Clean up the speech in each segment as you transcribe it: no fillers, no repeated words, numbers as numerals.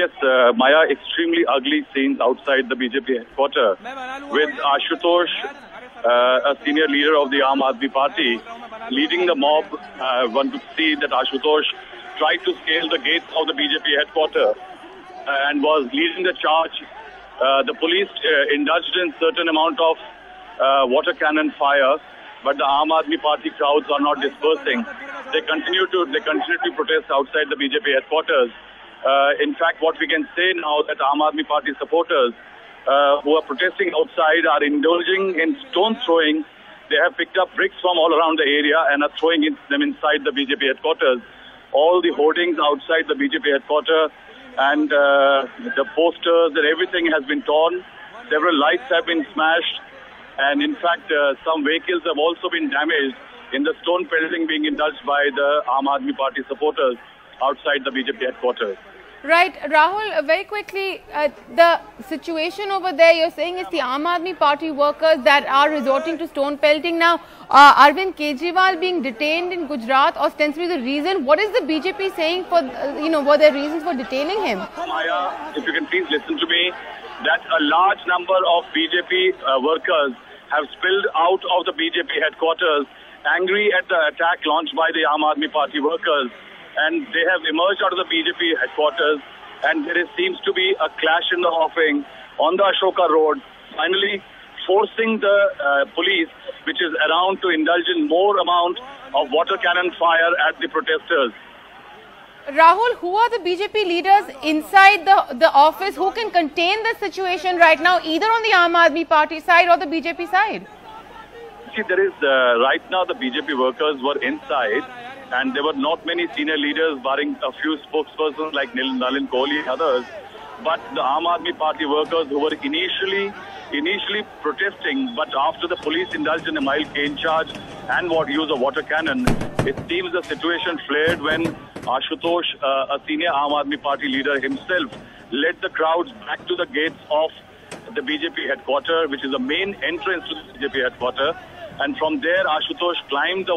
Yes, Maya, extremely ugly scenes outside the BJP headquarters with Ashutosh, a senior leader of the Aam Aadmi Party, leading the mob. One could see that Ashutosh tried to scale the gates of the BJP headquarters and was leading the charge. The police indulged in certain amount of water cannon fire, but the Aam Aadmi Party crowds are not dispersing. They continue to protest outside the BJP headquarters. In fact, what we can say now that Aam Aadmi Party supporters who are protesting outside are indulging in stone throwing. They have picked up bricks from all around the area and are throwing them inside the BJP headquarters. All the hoardings outside the BJP headquarters and the posters and everything has been torn. Several lights have been smashed, and in fact, some vehicles have also been damaged in the stone pelting being indulged by the Aam Aadmi Party supporters outside the BJP headquarters. Right, Rahul, very quickly, the situation over there, you're saying it's the Aam Aadmi Party workers that are resorting to stone pelting. Now, Arvind Kejriwal being detained in Gujarat, ostensibly the reason. What is the BJP saying for, were there reasons for detaining him? Maya, if you can please listen to me, that a large number of BJP workers have spilled out of the BJP headquarters, angry at the attack launched by the Aam Aadmi Party workers. And they have emerged out of the BJP headquarters, and there seems to be a clash in the offing on the Ashoka Road, finally forcing the police, which is around, to indulge in more amount of water cannon fire at the protesters. Rahul, who are the BJP leaders inside the office who can contain the situation right now, either on the Aam Aadmi Party side or the BJP side? See, there is right now the BJP workers were inside, and there were not many senior leaders, barring a few spokespersons like Nalin Kohli and others. But the Aam Aadmi Party workers who were initially protesting, but after the police indulged in a mild cane charge and use of water cannon, it seems the situation flared when Ashutosh, a senior Aam Aadmi Party leader himself, led the crowds back to the gates of the BJP headquarters, which is the main entrance to the BJP headquarters. And from there, Ashutosh climbed the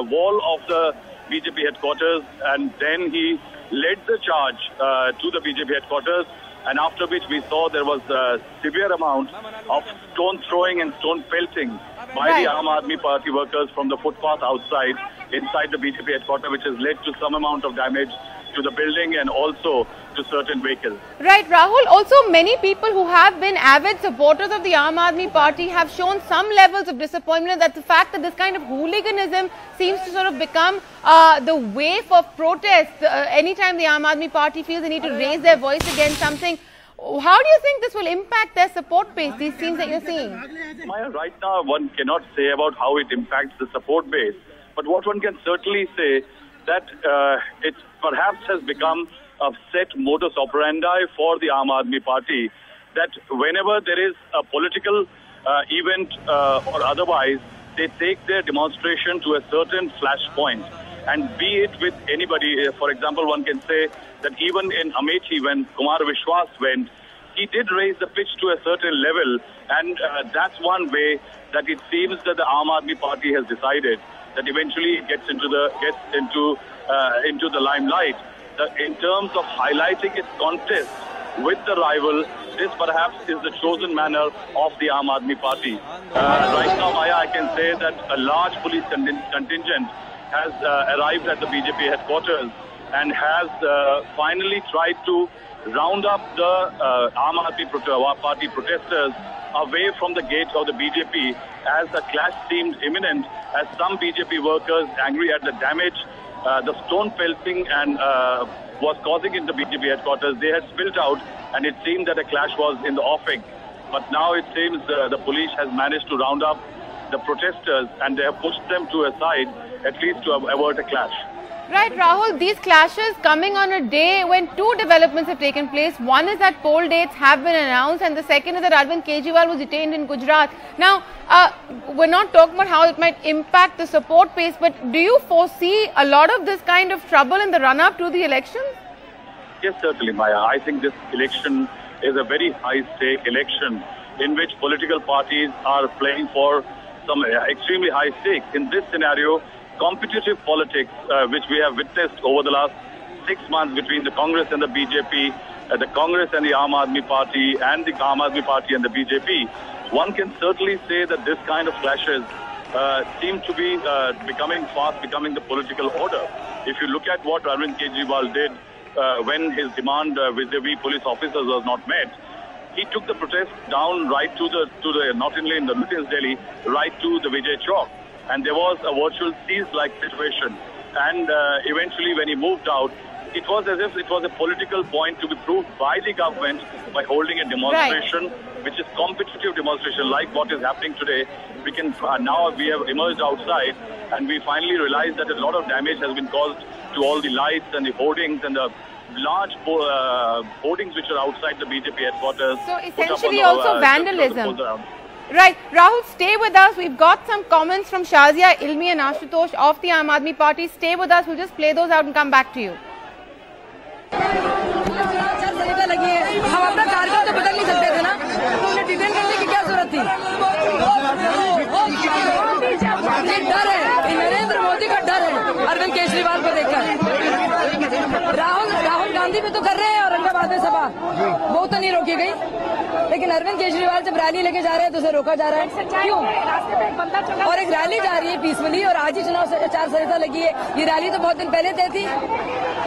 wall of the BJP headquarters, and then he led the charge to the BJP headquarters, and after which we saw there was a severe amount of stone throwing and stone pelting by the Aam Aadmi Party workers from the footpath outside, inside the BJP headquarters, which has led to some amount of damage to the building and also to certain vehicles. Right, Rahul. Also, many people who have been avid supporters of the Aam Aadmi Party have shown some levels of disappointment that the fact that this kind of hooliganism seems to sort of become the wave of protest anytime the Aam Aadmi Party feels they need to raise their voice against something. How do you think this will impact their support base, these scenes that you're seeing? Maya, right now one cannot say about how it impacts the support base, but what one can certainly say that it perhaps has become a set modus operandi for the Aam Aadmi Party, that whenever there is a political event or otherwise, they take their demonstration to a certain flashpoint. And be it with anybody, for example, one can say that even in Amethi, when Kumar Vishwas went, he did raise the pitch to a certain level, and that's one way that it seems that the Aam Aadmi Party has decided that eventually it gets into the limelight. In terms of highlighting its contest with the rival, this perhaps is the chosen manner of the Aam Aadmi Party. Right now, Maya, I can say that a large police contingent has arrived at the BJP headquarters and has finally tried to round up the Aam Aadmi Party protesters away from the gate of the BJP, as the clash seemed imminent, as some BJP workers, angry at the damage the stone pelting and was causing in the BJP headquarters, they had spilled out, and it seemed that a clash was in the offing. But now it seems the police has managed to round up the protesters, and they have pushed them to a side, at least to avert a clash. Right, Rahul, these clashes coming on a day when two developments have taken place. One is that poll dates have been announced, and the second is that Arvind Kejriwal was detained in Gujarat. Now, we're not talking about how it might impact the support base, but do you foresee a lot of this kind of trouble in the run-up to the elections? Yes, certainly, Maya. I think this election is a very high-stake election in which political parties are playing for some extremely high stakes. In this scenario, competitive politics, which we have witnessed over the last 6 months between the Congress and the BJP, the Congress and the Aam Aadmi Party, and the Aam Aadmi Party and the BJP, one can certainly say that this kind of clashes seem to be becoming the political order. If you look at what Arvind Kejriwal did when his demand vis-a-vis police officers was not met, he took the protest down right to the not only in the Militants Delhi, right to the Vijay Chowk, and there was a virtual siege-like situation. And eventually, when he moved out, it was as if it was a political point to be proved by the government by holding a demonstration, which is competitive demonstration, like what is happening today. We can now we have emerged outside, and we finally realized that a lot of damage has been caused to all the lights and the hoardings and the large hoardings which are outside the BJP headquarters. So essentially also vandalism. Right. Rahul, stay with us. We've got some comments from Shazia Ilmi and Ashutosh of the Aam Aadmi Party. Stay with us. We'll just play those out and come back to you. लगी है, हम अपना कार्यक्रम तो बदल नहीं सकते थे ना, तो उन्हें डिटेन करने की क्या जरूरत थी? ये डर है, नरेंद्र मोदी का डर है अरविंद केजरीवाल को देखकर। राहुल गांधी भी तो कर रहे हैं औरंगाबाद में सभा, वो तो नहीं रोकी गई, लेकिन अरविंद केजरीवाल जब रैली लेके जा रहे हैं तो उसे रोका जा रहा है, क्यों? और एक रैली जा रही है पीसफुली, और आज ही चुनाव आचार संहिता लगी है। ये रैली तो बहुत दिन पहले तय थी,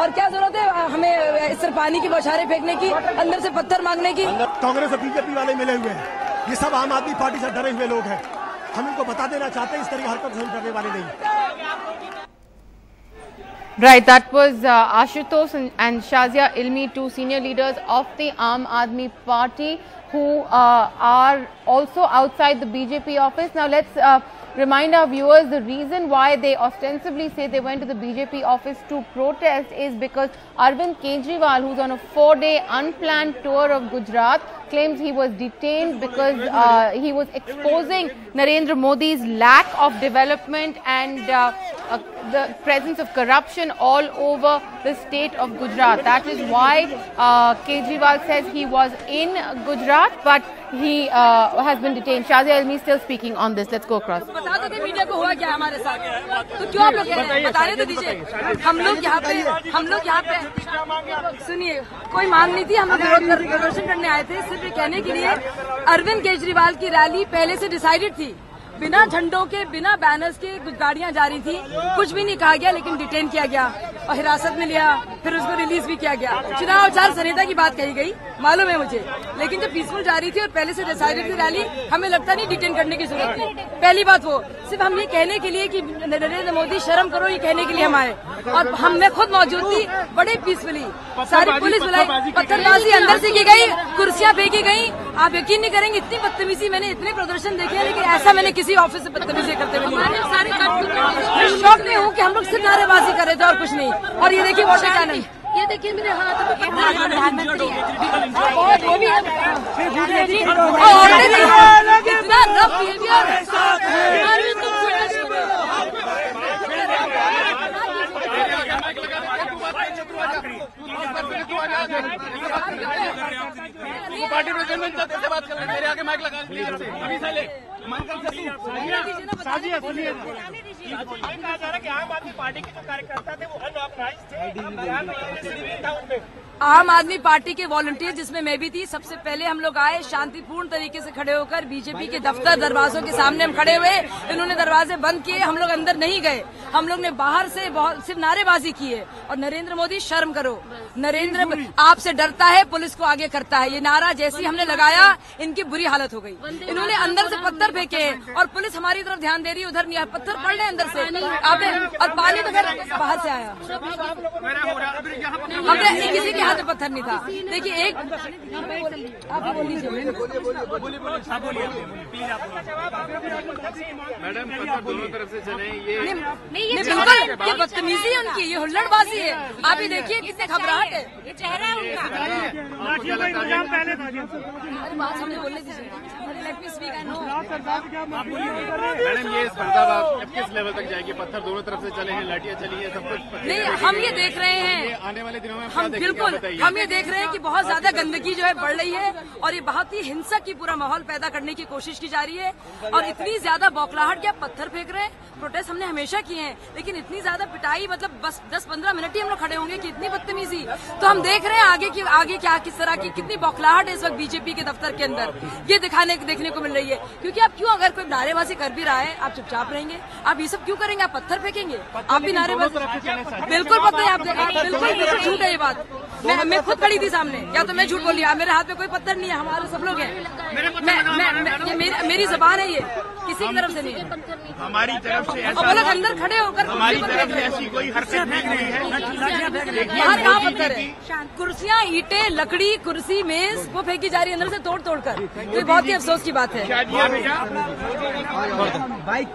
और क्या जरूरत है हमें इस तरह पानी की बौछारें फेंकने की, अंदर से पत्थर मांगने की? कांग्रेस और बीजेपी वाले मिले हुए हैं, ये सब आम आदमी पार्टी से डरे हुए लोग हैं। हम इनको बता देना चाहते हैं, इस तरह की हरकत हम करने वाले नहीं। Right, that was Ashutosh and Shazia Ilmi, two senior leaders of the Aam Aadmi Party, who are also outside the BJP office. Now let's remind our viewers the reason why they ostensibly say they went to the BJP office to protest is because Arvind Kejriwal, who's on a 4-day unplanned tour of Gujarat, claims he was detained because he was exposing Narendra Modi's lack of development and the presence of corruption all over the state of Gujarat. That is why Kejriwal says he was in Gujarat, but he has been detained. Shazia Ilmi still speaking on this. Let's go across. बता दो कि media को हुआ क्या हमारे साथ, तो क्यों आप लोग कह रहे हैं? बताने तो दीजिए। हम लोग यहाँ पे सुनिए, कोई मांग नहीं थी, हम लोग प्रदर्शन करने आए थे सिर्फ ये कहने के लिए अरविंद केजरीवाल की रैली पहले से डिसाइडेड थी, बिना झंडों के, बिना बैनर्स के कुछ गाड़ियां जा रही थी, कुछ भी नहीं कहा गया, लेकिन डिटेन किया गया और हिरासत में लिया, फिर उसको रिलीज भी किया गया। चुनाव आचार संहिता की बात कही गई, मालूम है मुझे, लेकिन जब पीसफुल जा रही थी और पहले से डिसाइडेड थी रैली, हमें लगता नहीं डिटेन करने की जरूरत थी। पहली बात वो, सिर्फ हम ये कहने के लिए कि नरेंद्र मोदी शर्म करो, ये कहने के लिए हम आए, और मैं खुद मौजूद थी, बड़े पीसफुली, सारी पुलिस बुलाई, पत्थरबाजी अंदर से की गई, कुर्सियां फेंकी गई। आप यकीन नहीं करेंगे, इतनी बदतमीजी मैंने इतने प्रदर्शन देखे हैं, लेकिन ऐसा मैंने किसी ऑफिस से बदतमीजी करते हुए नहीं। शौक में हूँ कि हम लोग सिर्फ नारेबाजी कर रहे थे और कुछ नहीं। और ये देखिए वोट क्या नहीं, ये देखिए मेरे हाथ में प्रधानमंत्री है, वो भी कितना रफ बिहेवियर पार्टी प्रेसिडेंट से बात कर रहे हैं, मेरे आगे माइक लगा अभी साले कहा जा रहा है कि आम आदमी पार्टी के जो कार्यकर्ता थे वो अनऑर्गेनाइज्ड थे। आम आदमी पार्टी के वॉलंटियर, जिसमें मैं भी थी, सबसे पहले हम लोग आए, शांतिपूर्ण तरीके से खड़े होकर बीजेपी के दफ्तर दरवाजों के सामने हम खड़े हुए, इन्होंने दरवाजे बंद किए, हम लोग अंदर नहीं गए, हम लोग ने बाहर से सिर्फ नारेबाजी की है। और नरेंद्र मोदी शर्म करो, नरेंद्र आपसे डरता है, पुलिस को आगे करता है, ये नारा जैसे हमने लगाया इनकी बुरी हालत हो गई। इन्होंने अंदर से पत्थर फेंके और पुलिस हमारी तरफ ध्यान दे रही है, उधर नहीं, पत्थर पड़ रहे अंदर से आपने, और पानी तो फिर बाहर से आया, हमने किसी के हाथ में पत्थर नहीं था। देखिए एक आप बोल लीजिए मैडम, दोनों तरफ से चले, ये बदतमीजी है उनकी, ये हुल्लड़बाजी है। आप ही देखिए कितने घबराहट है, ये चेहरा है उनका। लाठियों का इंतजाम पहले था। अरे बात हमने बोलने दीजिए, let me speak. I know madam, ये स्पर्धा किस लेवल तक जाएगी? पत्थर दोनों तरफ से चले हैं, लाठियां चली हैं, सब कुछ नहीं, हम ये देख रहे हैं आने वाले दिनों में हम बिल्कुल हम ये देख रहे हैं कि बहुत ज्यादा गंदगी जो है बढ़ रही है और ये बहुत ही हिंसक की पूरा माहौल पैदा करने की कोशिश की जा रही है। और इतनी ज्यादा बौखलाहट, क्या पत्थर फेंक रहे हैं? प्रोटेस्ट हमने हमेशा किए हैं, लेकिन इतनी ज्यादा पिटाई, मतलब बस 10-15 मिनट ही हम लोग खड़े होंगे कि इतनी बदतमीजी। तो हम देख रहे हैं आगे क्या, किस तरह की कितनी बौखलाहट है इस वक्त बीजेपी के दफ्तर के अंदर, ये देखने को मिल रही है। क्योंकि आप क्यों, अगर कोई नारेबाजी कर भी रहा है, आप चुपचाप रहेंगे? आप ये सब क्यों करेंगे? आप पत्थर फेंकेंगे? आप भी नारेबाजी? बिल्कुल पता है, आप बिल्कुल झूठ है ये बात। मैं खुद खड़ी थी सामने, या तो मैं झूठ बोली, मेरे हाथ में कोई पत्थर नहीं है, हमारे सब लोग हैं। मेरी जबान है, ये किसी की तरफ से नहीं है, हमारी तरफ से ऐसा, और वो लोग अंदर खड़े होकर हमारी तरफ से ऐसी कोई हरकत नहीं है। बाहर कहाँ पत्थर है? कुर्सियाँ, ईंटें, लकड़ी, कुर्सी, मेज वो फेंकी जा रही है अंदर से तोड़ कर। तो ये बहुत ही अफसोस की बात है। बाइक